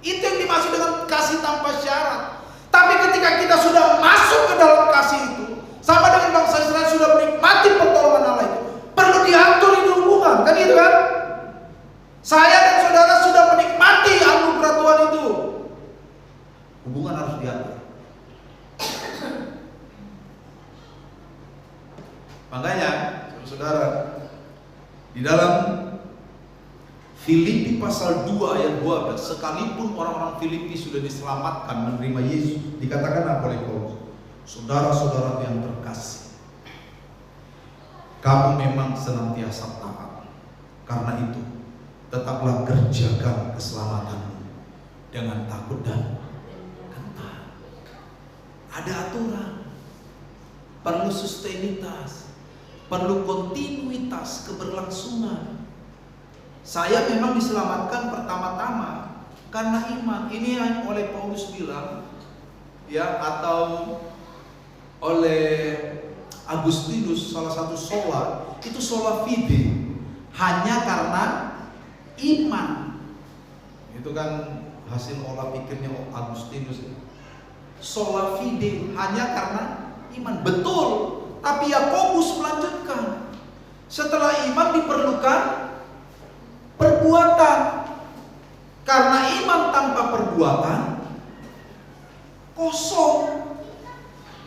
itu yang dimaksud dengan kasih tanpa syarat. Tapi ketika kita sudah masuk ke dalam kasih itu, sama dengan bangsa Israel sudah menikmati pertolongan Allah itu, perlu diatur itu hubungan, kan gitu kan? Saya dan saudara sudah menikmati anugerah Tuhan itu, hubungan harus diatur. Makanya saudara, di dalam Filipi pasal 2 ayat 12, sekalipun orang-orang Filipi sudah diselamatkan menerima Yesus, dikatakan apa oleh Paulus? Saudara-saudara yang terkasih, kamu memang senantiasa taat. Karena itu, tetaplah kerjakan keselamatanmu dengan takut dan gentar. Ada aturan, perlu sustainitas, perlu kontinuitas, keberlangsungan. Saya memang diselamatkan pertama-tama karena iman. Ini yang oleh Paulus bilang, ya, atau oleh Agustinus, salah satu sola, itu sola fide, hanya karena iman. Itu kan hasil olah pikirnya Agustinus. Sola fide, hanya karena iman. Betul, tapi Yakobus melanjutkan, setelah iman diperlukan perbuatan. Karena iman tanpa perbuatan kosong,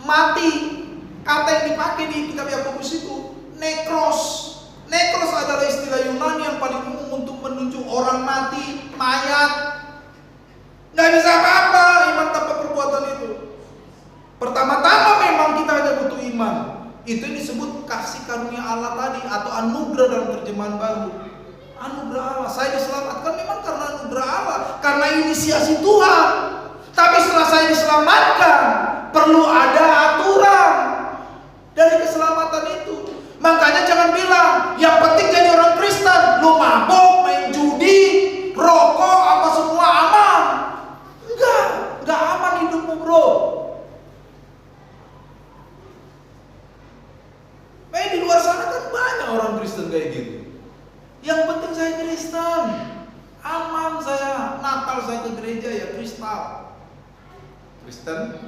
mati. Kata yang dipakai di kitab Yakobus itu nekros. Nekros adalah istilah Yunani yang paling umum untuk menunjuk orang mati, mayat. Nggak bisa apa-apa iman tanpa perbuatan itu. Pertama-tama memang kita hanya butuh iman. Itu yang disebut kasih karunia Allah tadi, atau anugerah dalam terjemahan baru. Anugerah Allah. Saya diselamatkan memang karena anugerah Allah, karena inisiasi Tuhan. Tapi setelah saya diselamatkan, perlu ada aturan dari keselamatan itu. Makanya jangan bilang yang penting jadi orang Kristen, lu mabok, main judi, rokok, apa semua aman. Enggak aman hidupmu, bro. Di luar sana kan banyak orang Kristen kayak gitu. Yang penting saya Kristen, aman saya. Natal saya ke gereja ya kristal. Kristen?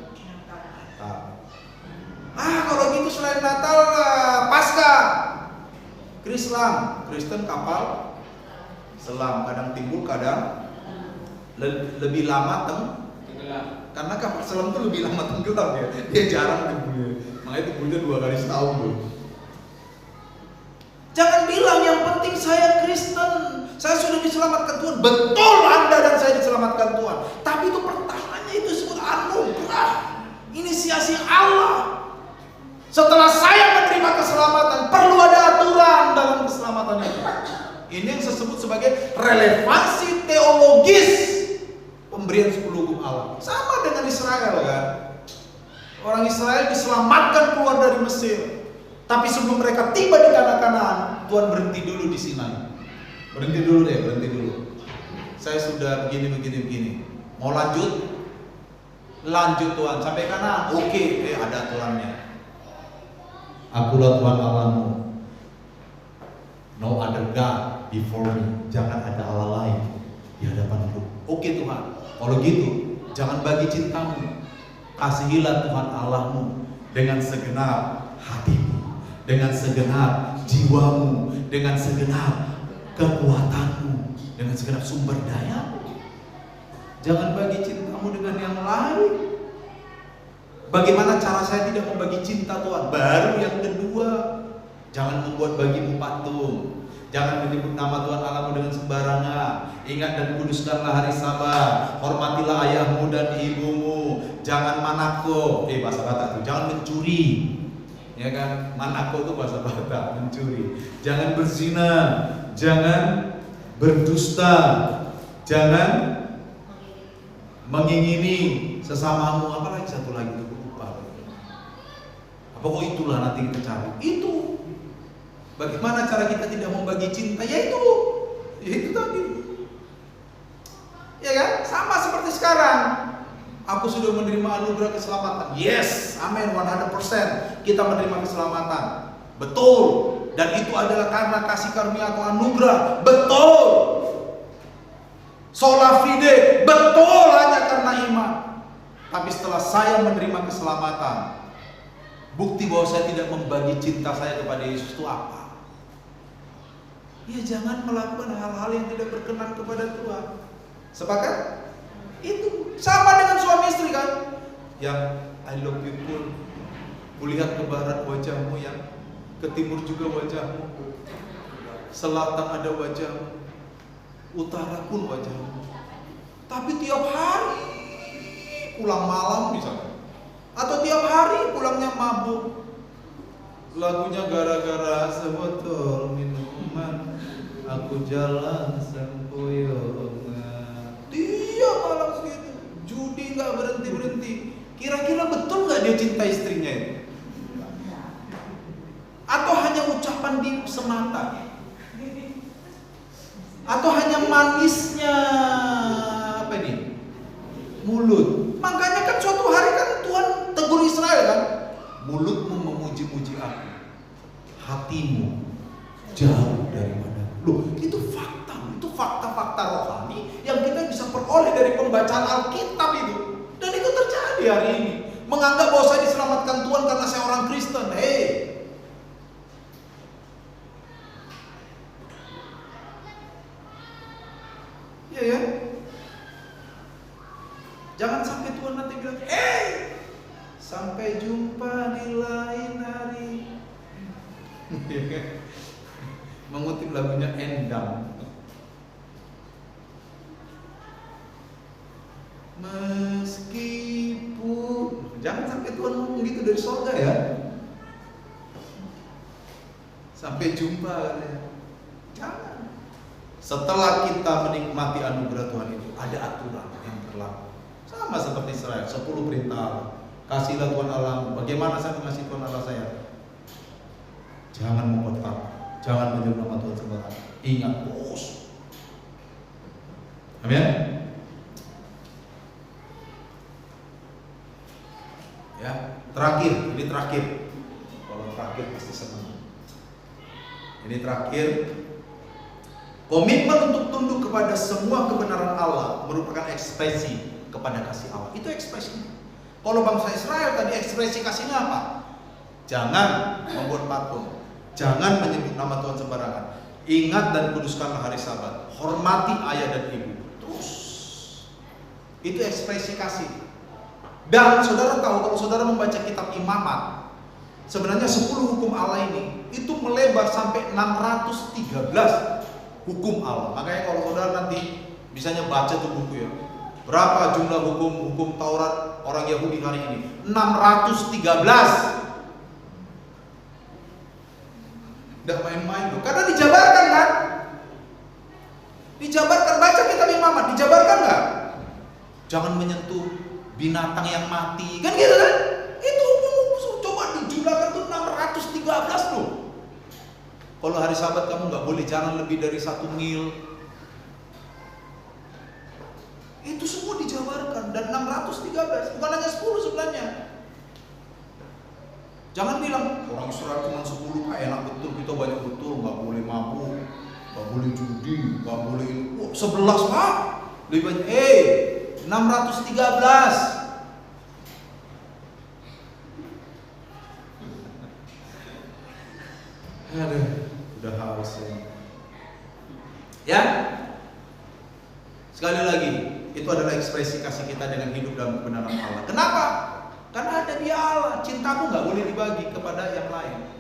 Kalau gitu selain Natal, Paskah, Krislam, Kristen kapal selam, kadang timbul, kadang lebih lama tenggelam. Karena kapal selam itu lebih lama tenggelam ya. Dia jarang timbulnya. Makanya timbulnya 2 kali setahun tuh. Jangan bilang yang penting saya Kristen, saya sudah diselamatkan Tuhan. Betul Anda dan saya diselamatkan Tuhan. Tapi itu pertamanya itu disebut anugerah, inisiasi Allah. Setelah saya menerima keselamatan, perlu ada aturan dalam keselamatan itu. Ini yang saya sebut sebagai relevansi teologis pemberian 10 hukum Allah. Sama dengan Israel kan. Orang Israel diselamatkan keluar dari Mesir. Tapi sebelum mereka tiba di tanah Kanaan, Tuhan berhenti dulu di Sinai. Berhenti dulu. Saya sudah begini. Mau lanjut? Lanjut Tuhan, sampai kanan. Oke, ada aturannya. Akulah Tuhan Allahmu. No other God before me. Jangan ada Allah lain di hadapanku. Oke Tuhan, kalau gitu jangan bagi cintamu. Kasihilah Tuhan Allahmu dengan segenap hatimu, dengan segenap jiwamu, dengan segenap kekuatanmu, dengan segenap sumber dayamu. Jangan bagi cintamu dengan yang lain. Bagaimana cara saya tidak membagi cinta Tuhan? Baru yang kedua, jangan membuat bagimu patung. Jangan menyebut nama Tuhan Allahmu dengan sembarangan. Ingat dan kuduskanlah hari Sabat. Hormatilah ayahmu dan ibumu. Jangan manako. Bahasa Batak itu. Jangan mencuri. Ya kan? Manako itu bahasa Batak, mencuri. Jangan berzina. Jangan berdusta. Jangan mengingini sesamamu. Apalagi satu lagi itu lupa. Apa kok itulah nanti kita cari. Itu. Bagaimana cara kita tidak membagi cinta? Yaitu tadi. Ya kan? Sama seperti sekarang. Aku sudah menerima anugerah keselamatan. Yes, amin, 100%. Kita menerima keselamatan. Betul. Dan itu adalah karena kasih karunia atau anugerah. Betul. Sola fide. Betul, hanya karena iman. Tapi setelah saya menerima keselamatan, bukti bahwa saya tidak membagi cinta saya kepada Yesus itu apa? Ya jangan melakukan hal-hal yang tidak berkenan kepada Tuhan. Sepakat? Itu sama dengan suami istri kan? Yang I love you pun, kulihat ke barat wajahmu, yang ke timur juga wajahmu, selatan ada wajahmu, utara pun wajahmu. Tapi tiap hari pulang malam misalnya, atau tiap hari pulangnya mabuk. Lagunya gara-gara sebotol minuman, aku jalan sempoyongan. Dia malam segitu, judi nggak berhenti. Kira-kira betul nggak dia cinta istrinya itu? Atau hanya ucapan di semata? Atau hanya manisnya mulut? Makanya kan suatu hari kan Tuhan tegur Israel kan, mulutmu memuji-muji aku, hatimu jauh daripada. Loh, itu fakta-fakta rohani yang kita bisa peroleh dari pembacaan Alkitab itu. Dan itu terjadi hari ini. Menganggap bahwa saya diselamatkan Tuhan karena saya orang Kristen. Ya. Jangan sampai Tuhan nanti bilang, sampai jumpa di lain hari. Mengutip lagunya Endang. Meskipun, jangan sampai Tuhan ngomong gitu dari surga ya. Sampai jumpa katanya. Jangan. Setelah kita menikmati anugerah Tuhan itu, ada aturan yang berlaku. Sama seperti Israel, 10 perintah. Kasihlah Tuhan Allahmu. Bagaimana saya mengasihi Tuhan Allah saya? Jangan membuat patung, jangan menyebut nama Tuhan sembarangan. Ingat terus. Amin. Ya, ini terakhir. Kalau terakhir pasti senang. Ini terakhir. Komitmen untuk tunduk kepada semua kebenaran Allah merupakan ekspresi kepada kasih Allah. Itu ekspresinya. Kalau bangsa Israel tadi ekspresi kasihnya apa? Jangan membuat patung, jangan menyebut nama Tuhan sembarangan, ingat dan kuduskanlah hari Sabat, hormati ayah dan ibu. Terus itu ekspresi kasih. Dan saudara tahu, kalau saudara membaca kitab Imamat, sebenarnya 10 hukum Allah ini itu melebar sampai 613 hukum Allah. Makanya kalau saudara nanti bisanya baca tuh buku ya, berapa jumlah hukum Taurat orang Yahudi hari ini? 613. Tidak main-main loh. Karena dijabarkan kan? Dijabarkan, baca kitab Imamat, dijabarkan nggak? Jangan menyentuh binatang yang mati, kan gitu kan? Itu hukum, coba dijumlahkan tuh 613 loh. Kalau hari Sabat kamu nggak boleh jalan lebih dari 1 mil. Itu semua dijabarkan. Dan 613, bukan hanya 10 sebenarnya. Jangan bilang orang Israel cuma 10, Pak, enak betul, kita banyak betul, nggak boleh mabuk, nggak boleh judi, nggak boleh. 11 Pak, lebih banyak. 613. Aduh, udah haus ya. Sekali lagi, itu adalah ekspresi kasih kita dengan hidup dalam kebenaran Allah. Kenapa? Karena ada Dia Allah. Cintamu nggak boleh dibagi kepada yang lain.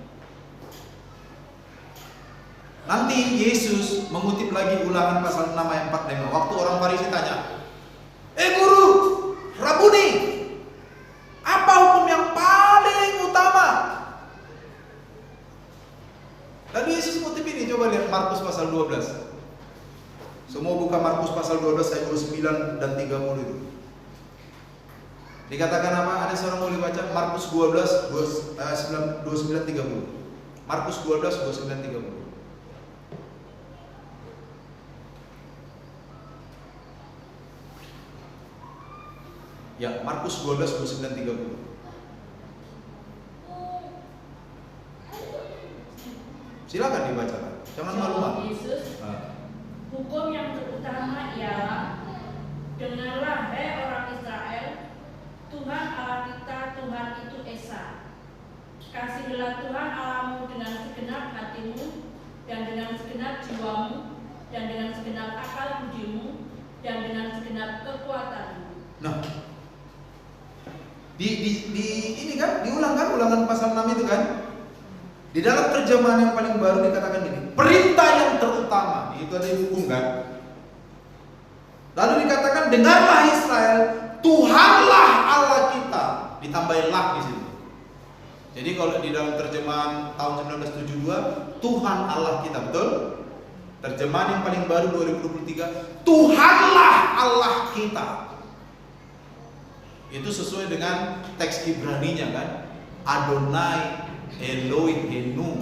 Nanti Yesus mengutip lagi Ulangan pasal 6 ayat 4 dan 5. Waktu orang Farisi tanya, Guru, Rabuni, apa hukum yang paling utama? Lalu Yesus mengutip ini, coba lihat Markus pasal 12. Semua buka Markus pasal 12 ayat 29 dan 30 itu. Dikatakan apa? Ada seorang boleh baca Markus 12 29 30. Markus 12 29 30. Ya, Markus 12 29 30. Silakan dibacakan. Jangan malu-malu. Yesus, hukum yang terutama ialah, dengarlah hai orang Israel, Tuhan Allah kita, Tuhan itu Esa. Kasihilah Tuhan Allahmu dengan segenap hatimu, dan dengan segenap jiwamu, dan dengan segenap akal budimu, dan dengan segenap kekuatanmu. Nah, ini kan diulang kan, Ulangan pasal 6 itu kan. Di dalam terjemahan yang paling baru dikatakan ini, perintah yang terutama, itu ada hukum kan. Lalu dikatakan, dengarlah Israel, Tuhanlah Allah kita, ditambahin lah di sini. Jadi kalau di dalam terjemahan tahun 1972, Tuhan Allah kita, betul? Terjemahan yang paling baru 2023, Tuhanlah Allah kita. Itu sesuai dengan teks Ibraninya kan, Adonai Elohenu.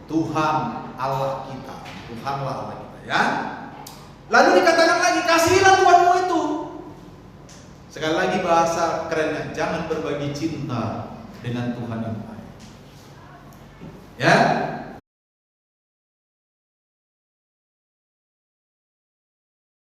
Tuhan Allah kita, Tuhanlah Allah kita ya. Lalu dikatakan lagi, kasihilah Tuhanmu itu. Sekali lagi bahasa kerennya, jangan berbagi cinta dengan Tuhan yang lain. Ya.